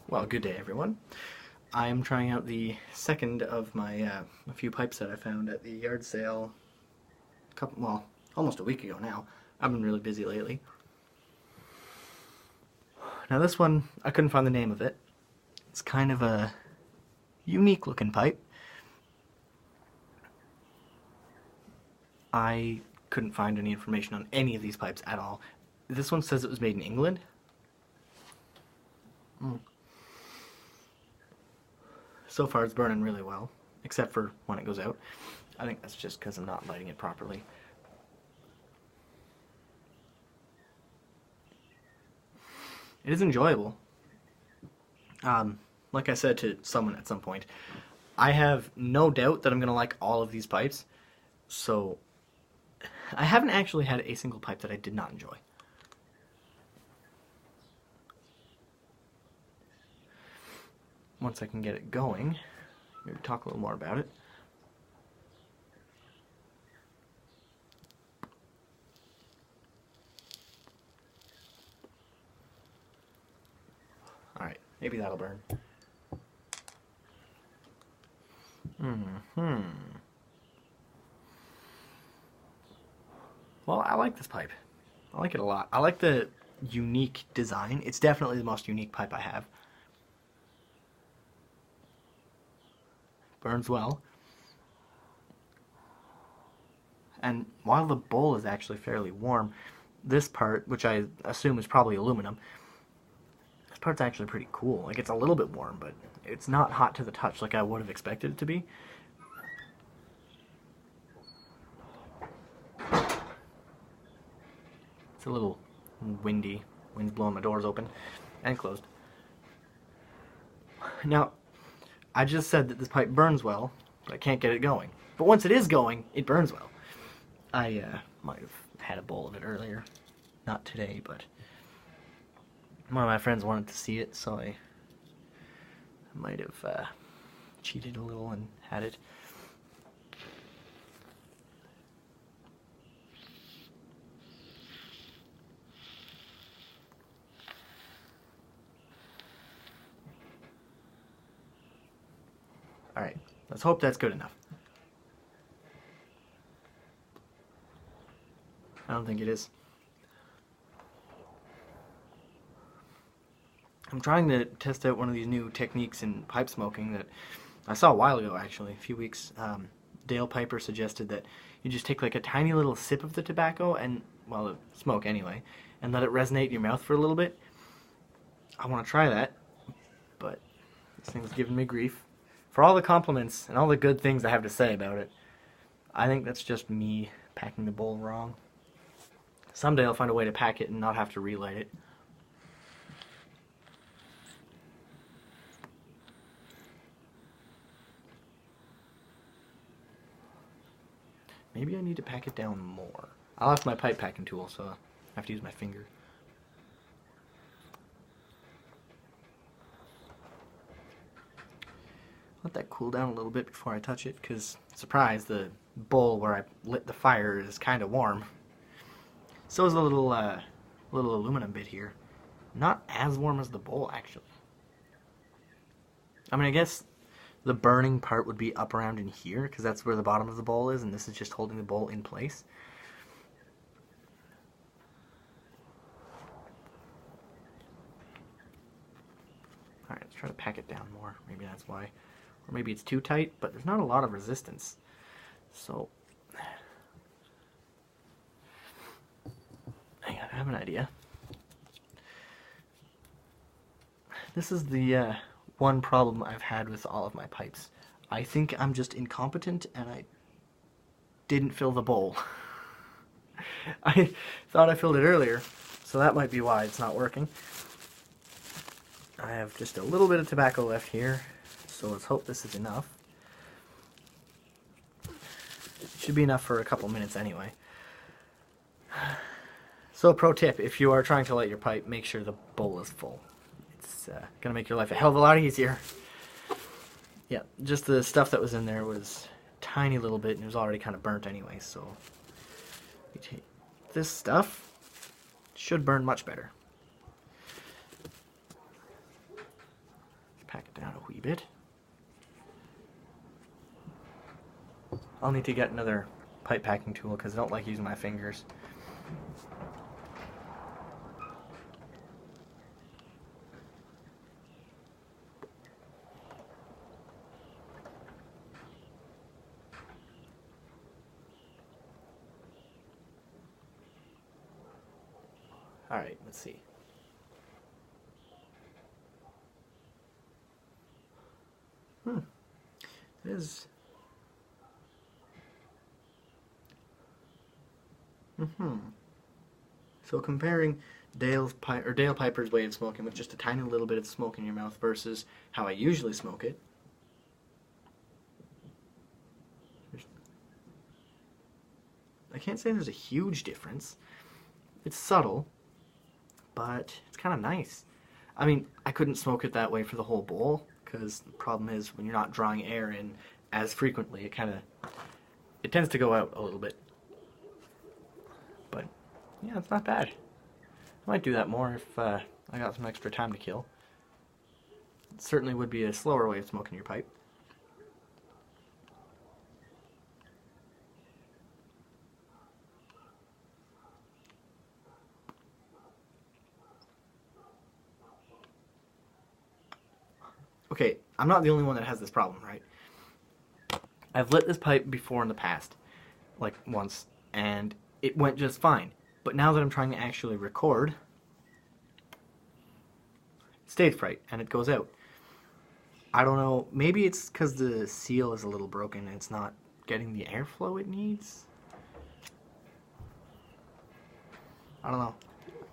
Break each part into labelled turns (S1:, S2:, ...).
S1: Well, good day, everyone. I'm trying out the second of my a few pipes that I found at the yard sale. Almost a week ago now. I've been really busy lately. Now this one, I couldn't find the name of it. It's kind of a unique looking pipe. I couldn't find any information on any of these pipes at all. This one says it was made in England. So far it's burning really well, except for when it goes out. I think that's just because I'm not lighting it properly. It is enjoyable. Like I said to someone at some point, I have no doubt that I'm going to like all of these pipes. So I haven't actually had a single pipe that I did not enjoy. Once I can get it going, maybe talk a little more about it. Alright, maybe that'll burn. Well, I like this pipe. I like it a lot. I like the unique design. It's definitely the most unique pipe I have. Burns well. And while the bowl is actually fairly warm, this part, which I assume is probably aluminum, this part's actually pretty cool. Like, it's a little bit warm, but it's not hot to the touch like I would have expected it to be. It's a little windy. Wind's blowing my doors open and closed. Now, I just said that this pipe burns well, but I can't get it going. But once it is going, it burns well. I might have had a bowl of it earlier. Not today, but one of my friends wanted to see it, so I might have cheated a little and had it. Alright, let's hope that's good enough. I don't think it is. I'm trying to test out one of these new techniques in pipe smoking that I saw a while ago, actually, a few weeks. Dale Piper suggested that you just take like a tiny little sip of the tobacco and, well, the smoke anyway, and let it resonate in your mouth for a little bit. I want to try that, but this thing's giving me grief. For all the compliments and all the good things I have to say about it, I think that's just me packing the bowl wrong. Someday I'll find a way to pack it and not have to relight it. Maybe I need to pack it down more. I lost my pipe packing tool, so I have to use my finger. Let that cool down a little bit before I touch it, because, surprise, the bowl where I lit the fire is kind of warm. So is the little aluminum bit here. Not as warm as the bowl, actually. I mean, I guess the burning part would be up around in here, because that's where the bottom of the bowl is, and this is just holding the bowl in place. Alright, let's try to pack it down more. Maybe that's why. Or maybe it's too tight, but there's not a lot of resistance. So, hang on, I have an idea. This is the one problem I've had with all of my pipes. I think I'm just incompetent and I didn't fill the bowl. I thought I filled it earlier, so that might be why it's not working. I have just a little bit of tobacco left here, so let's hope this is enough. It should be enough for a couple minutes anyway. So, pro tip, if you are trying to light your pipe, make sure the bowl is full. It's going to make your life a hell of a lot easier. Yeah, just the stuff that was in there was a tiny little bit, and it was already kind of burnt anyway, so we take this stuff. Should burn much better. pack it down a wee bit. I'll need to get another pipe packing tool because I don't like using my fingers. Alright, let's see. It is. So comparing Dale Piper's way of smoking with just a tiny little bit of smoke in your mouth versus how I usually smoke it. I can't say there's a huge difference. It's subtle, but it's kind of nice. I mean, I couldn't smoke it that way for the whole bowl, because the problem is when you're not drawing air in as frequently, it tends to go out a little bit. But yeah, it's not bad. I might do that more if I got some extra time to kill. It certainly would be a slower way of smoking your pipe. Okay, I'm not the only one that has this problem, right? I've lit this pipe before in the past, like once, and it went just fine. But now that I'm trying to actually record, stage fright, and it goes out. I don't know, maybe it's because the seal is a little broken and it's not getting the airflow it needs? I don't know.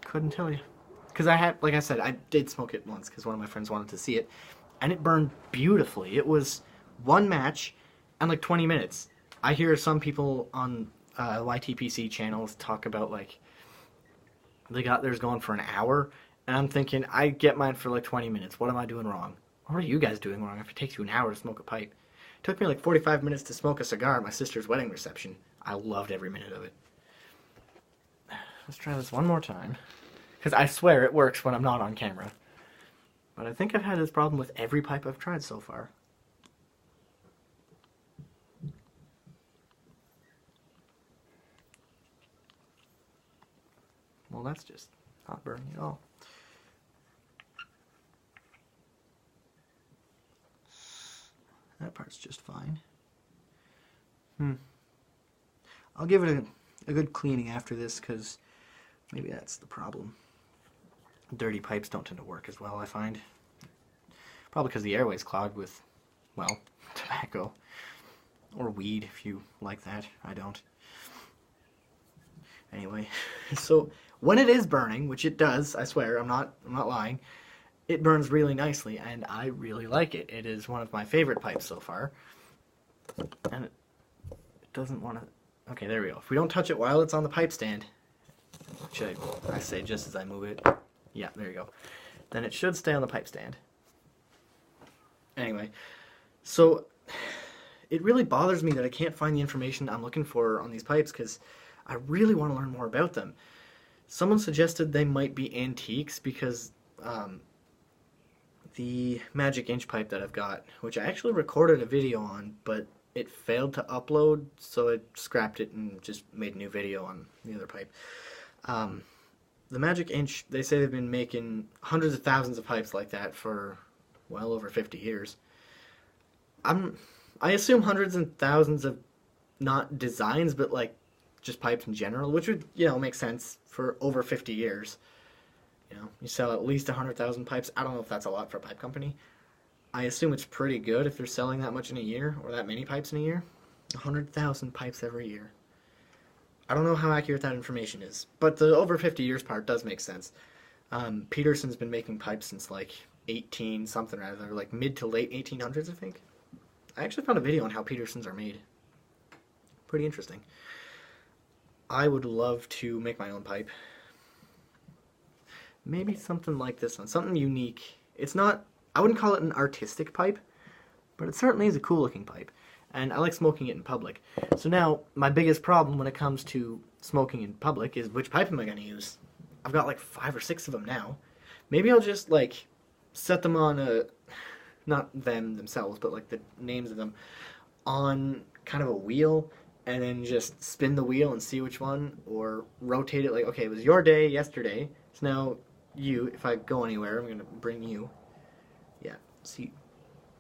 S1: Couldn't tell you. Because like I said, I did smoke it once because one of my friends wanted to see it. And it burned beautifully. It was one match and like 20 minutes. I hear some people on YTPC channels talk about like they got theirs going for an hour, and I'm thinking I get mine for like 20 minutes. What am I doing wrong? What are you guys doing wrong if it takes you an hour to smoke a pipe? It took me like 45 minutes to smoke a cigar at my sister's wedding reception. I loved every minute of it. Let's try this one more time, because I swear it works when I'm not on camera. But I think I've had this problem with every pipe I've tried so far. Well, that's just not burning at all. That part's just fine. I'll give it a good cleaning after this, because maybe that's the problem. Dirty pipes don't tend to work as well, I find. Probably because the airway's clogged with, well, tobacco. Or weed, if you like that. I don't. Anyway, so when it is burning, which it does, I swear, I'm not lying, it burns really nicely, and I really like it. It is one of my favorite pipes so far. And it doesn't want to... Okay, there we go. If we don't touch it while it's on the pipe stand, which I say just as I move it... Yeah, there you go. Then it should stay on the pipe stand. Anyway, so it really bothers me that I can't find the information I'm looking for on these pipes, because I really want to learn more about them. Someone suggested they might be antiques because the Magic Inch pipe that I've got, which I actually recorded a video on, but it failed to upload, so I scrapped it and just made a new video on the other pipe. The Magic Inch, they say they've been making hundreds of thousands of pipes like that for well over 50 years. I assume hundreds and thousands of, not designs, but like just pipes in general, which would, make sense for over 50 years. You sell at least 100,000 pipes. I don't know if that's a lot for a pipe company. I assume it's pretty good if they're selling that much in a year, or that many pipes in a year. 100,000 pipes every year. I don't know how accurate that information is, but the over 50 years part does make sense. Peterson's been making pipes since like 18 something rather, like mid to late 1800s, I think. I actually found a video on how Peterson's are made. Pretty interesting. I would love to make my own pipe. Maybe something like this one, something unique. It's not, I wouldn't call it an artistic pipe, but it certainly is a cool looking pipe. And I like smoking it in public. So now, my biggest problem when it comes to smoking in public is which pipe am I going to use? I've got like 5 or 6 of them now. Maybe I'll just like set them on not them themselves, but like the names of them, on kind of a wheel, and then just spin the wheel and see which one, or rotate it like, okay, it was your day yesterday, so now you, if I go anywhere, I'm going to bring you. Yeah, see,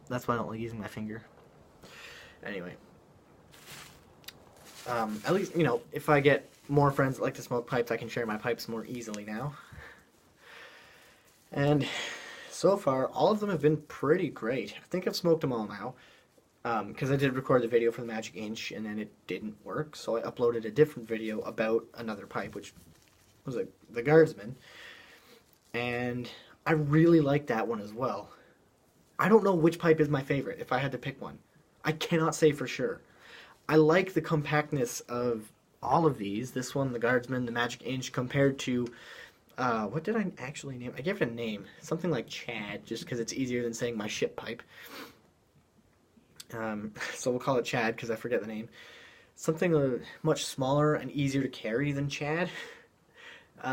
S1: that's why I don't like using my finger. Anyway. At least, you know, if I get more friends that like to smoke pipes, I can share my pipes more easily now. And so far, all of them have been pretty great. I think I've smoked them all now. Because I did record the video for the Magic Inch, and then it didn't work, so I uploaded a different video about another pipe, which was like the Guardsman. And I really like that one as well. I don't know which pipe is my favorite, if I had to pick one. I cannot say for sure. I like the compactness of all of these. This one, the Guardsman, the Magic Inch, compared to, what did I actually name? I gave it a name. Something like Chad, just because it's easier than saying my ship pipe. So we'll call it Chad, because I forget the name. Something much smaller and easier to carry than Chad.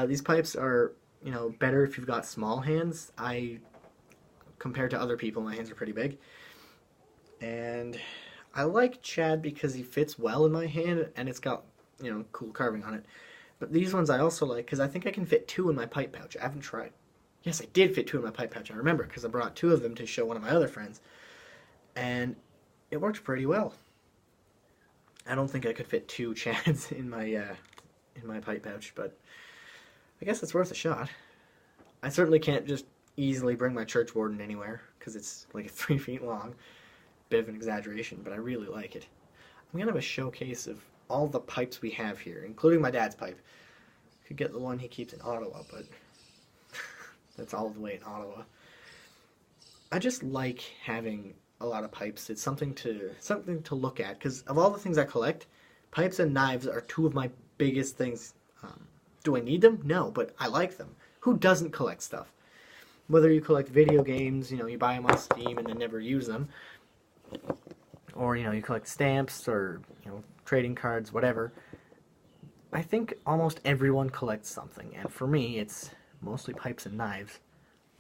S1: These pipes are, you know, better if you've got small hands. Compared to other people, my hands are pretty big. And I like Chad because he fits well in my hand, and it's got, you know, cool carving on it. But these ones I also like because I think I can fit 2 in my pipe pouch. I haven't tried. Yes, I did fit 2 in my pipe pouch. I remember because I brought 2 of them to show one of my other friends. And it worked pretty well. I don't think I could fit 2 Chads in my pipe pouch, but I guess it's worth a shot. I certainly can't just easily bring my church warden anywhere because it's like 3 feet long. Bit of an exaggeration, but I really like it. I'm gonna have a showcase of all the pipes we have here, including my dad's pipe. Could get the one he keeps in Ottawa, but that's all the way in Ottawa. I just like having a lot of pipes. It's something to look at, because of all the things I collect, pipes and knives are 2 of my biggest things. Do I need them? No, but I like them. Who doesn't collect stuff? Whether you collect video games, you know, you buy them on Steam and then never use them, or, you know, you collect stamps or, you know, trading cards, whatever. I think almost everyone collects something, and for me, it's mostly pipes and knives.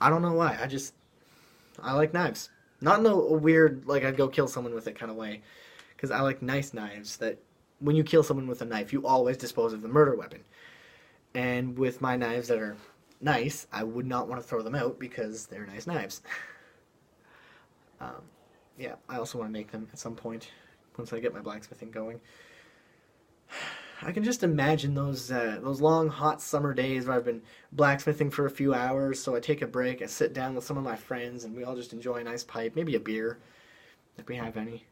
S1: I don't know why. I like knives. Not in a weird, like, I'd go kill someone with it kind of way, because I like nice knives that when you kill someone with a knife, you always dispose of the murder weapon. And with my knives that are nice, I would not want to throw them out because they're nice knives. Yeah, I also want to make them at some point once I get my blacksmithing going. I can just imagine those long, hot summer days where I've been blacksmithing for a few hours, so I take a break, I sit down with some of my friends, and we all just enjoy a nice pipe, maybe a beer, if we have any.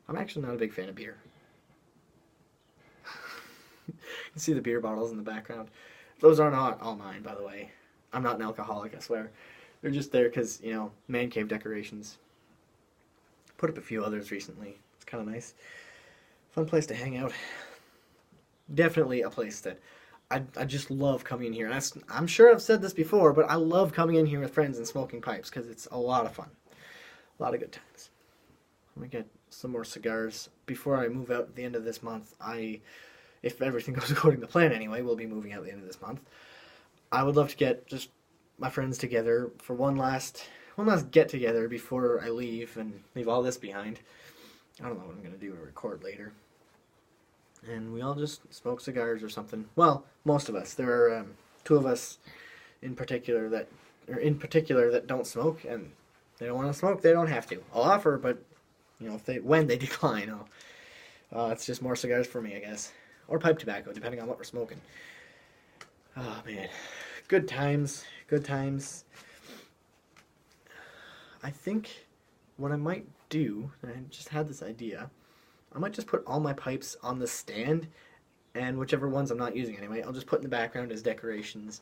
S1: I'm actually not a big fan of beer. You can see the beer bottles in the background. Those are not all mine, by the way. I'm not an alcoholic, I swear. They're just there because, you know, man cave decorations. Put up a few others recently. It's kind of nice. Fun place to hang out. Definitely a place that I just love coming in here. And I'm sure I've said this before, but I love coming in here with friends and smoking pipes because it's a lot of fun. A lot of good times. Let me get some more cigars. Before I move out at the end of this month, if everything goes according to plan anyway, we'll be moving out at the end of this month. I would love to get just my friends together for one last get together before I leave and leave all this behind. I don't know what I'm going to do to record later. And we all just smoke cigars or something. Well, most of us. There are 2 of us in particular that don't smoke, and they don't want to smoke. They don't have to. I'll offer, but you know, when they decline, it's just more cigars for me, I guess, or pipe tobacco, depending on what we're smoking. Oh man, good times, good times. I think what I might do, and I just had this idea, I might just put all my pipes on the stand, and whichever ones I'm not using anyway, I'll just put in the background as decorations.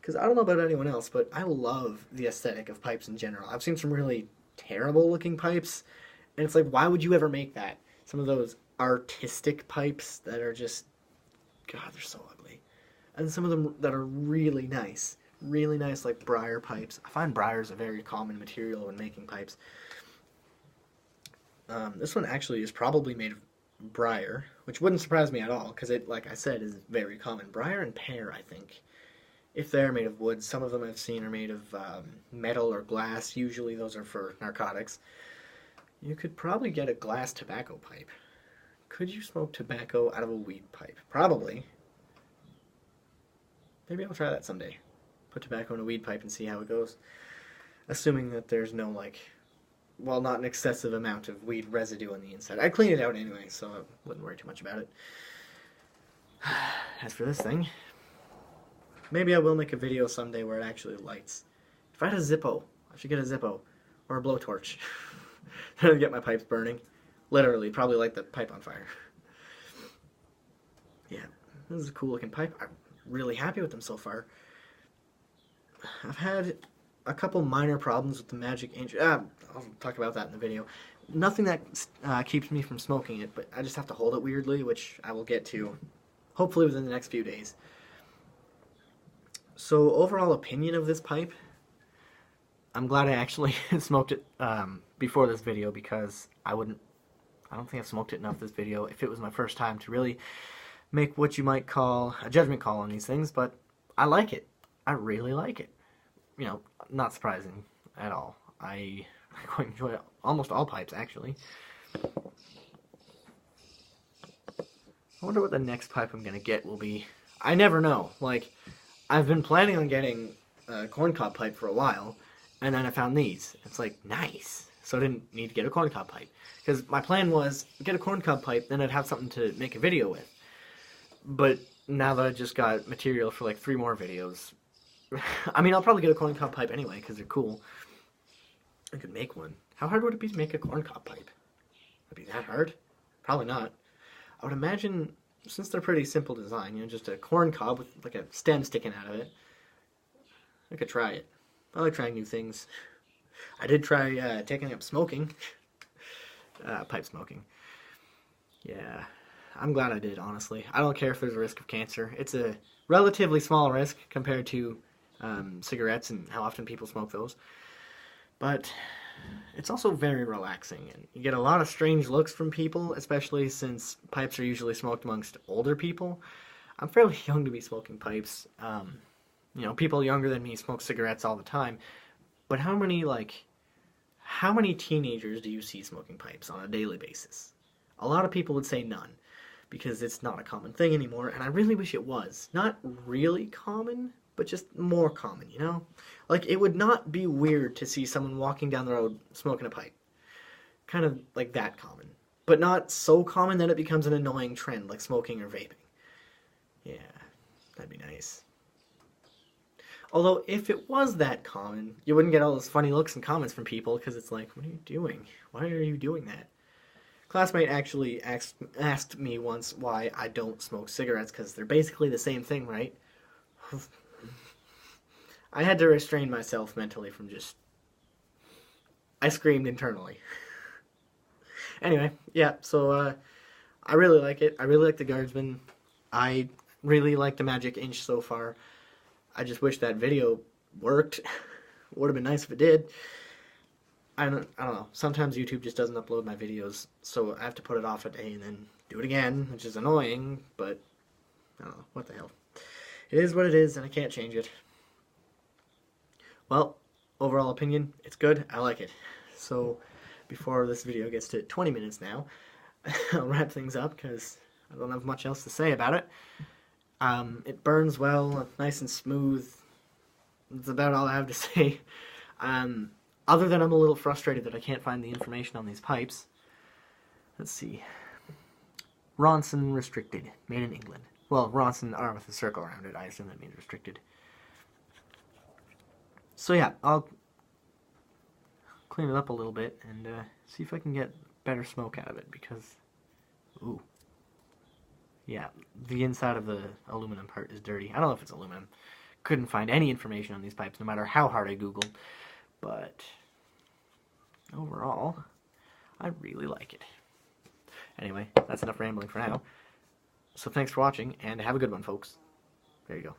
S1: Because I don't know about anyone else, but I love the aesthetic of pipes in general. I've seen some really terrible looking pipes, and it's like, why would you ever make that? Some of those artistic pipes that are just, God, they're so ugly. And some of them that are really nice like briar pipes. I find briar is a very common material when making pipes. This one actually is probably made of briar, which wouldn't surprise me at all, because it, like I said, is very common. Briar and pear, I think, if they're made of wood. Some of them I've seen are made of metal or glass. Usually those are for narcotics. You could probably get a glass tobacco pipe. Could you smoke tobacco out of a weed pipe? Probably. Maybe I'll try that someday. Put tobacco in a weed pipe and see how it goes. Assuming that there's no, like, well, not an excessive amount of weed residue on the inside. I'd clean it out anyway, so I wouldn't worry too much about it. As for this thing, maybe I will make a video someday where it actually lights. If I had a Zippo, I should get a Zippo. Or a blowtorch. To get my pipes burning. Literally, probably light the pipe on fire. Yeah, this is a cool looking pipe. I'm really happy with them so far. I've had a couple minor problems with the Magic Inch. I'll talk about that in the video. Nothing that keeps me from smoking it, but I just have to hold it weirdly, which I will get to hopefully within the next few days. So overall opinion of this pipe, I'm glad I actually smoked it before this video, because I don't think I've smoked it enough this video if it was my first time to really make what you might call a judgment call on these things, but I like it. I really like it. You know, not surprising at all. I quite enjoy almost all pipes, actually. I wonder what the next pipe I'm going to get will be. I never know. Like, I've been planning on getting a corncob pipe for a while, and then I found these. It's like, nice. So I didn't need to get a corncob pipe. Because my plan was, get a corncob pipe, then I'd have something to make a video with. But now that I just got material for like 3 more videos, I mean, I'll probably get a corncob pipe anyway, because they're cool. I could make one. How hard would it be to make a corncob pipe? Would it be that hard? Probably not. I would imagine, since they're pretty simple design, you know, just a corncob with like a stem sticking out of it, I could try it. I like trying new things. I did try taking up smoking. Pipe smoking. Yeah, I'm glad I did, honestly. I don't care if there's a risk of cancer. It's a relatively small risk compared to cigarettes and how often people smoke those. But it's also very relaxing, and you get a lot of strange looks from people, especially since pipes are usually smoked amongst older people. I'm fairly young to be smoking pipes. You know, people younger than me smoke cigarettes all the time. But how many teenagers do you see smoking pipes on a daily basis? A lot of people would say none, because it's not a common thing anymore, and I really wish it was. Not really common, but just more common, you know? Like, it would not be weird to see someone walking down the road smoking a pipe. Kind of like that common. But not so common that it becomes an annoying trend, like smoking or vaping. Yeah, that'd be nice. Although, if it was that common, you wouldn't get all those funny looks and comments from people, because it's like, what are you doing? Why are you doing that? A classmate actually asked me once why I don't smoke cigarettes, because they're basically the same thing, right? I had to restrain myself mentally from just... I screamed internally. Anyway, yeah, so I really like it. I really like the Guardsman. I really like the Magic Inch so far. I just wish that video worked. Would have been nice if it did. I don't know. Sometimes YouTube just doesn't upload my videos, so I have to put it off a day and then do it again, which is annoying, but I don't know. What the hell. It is what it is, and I can't change it. Well, overall opinion, it's good. I like it. So, before this video gets to 20 minutes now, I'll wrap things up, because I don't have much else to say about it. It burns well, nice and smooth. That's about all I have to say. Other than I'm a little frustrated that I can't find the information on these pipes. Let's see. Ronson restricted, made in England. Well, Ronson R with a circle around it. I assume that means restricted. So yeah, I'll clean it up a little bit and see if I can get better smoke out of it, because, ooh. Yeah, the inside of the aluminum part is dirty. I don't know if it's aluminum. Couldn't find any information on these pipes, no matter how hard I Googled. But overall, I really like it. Anyway, that's enough rambling for now. So thanks for watching, and have a good one, folks. There you go.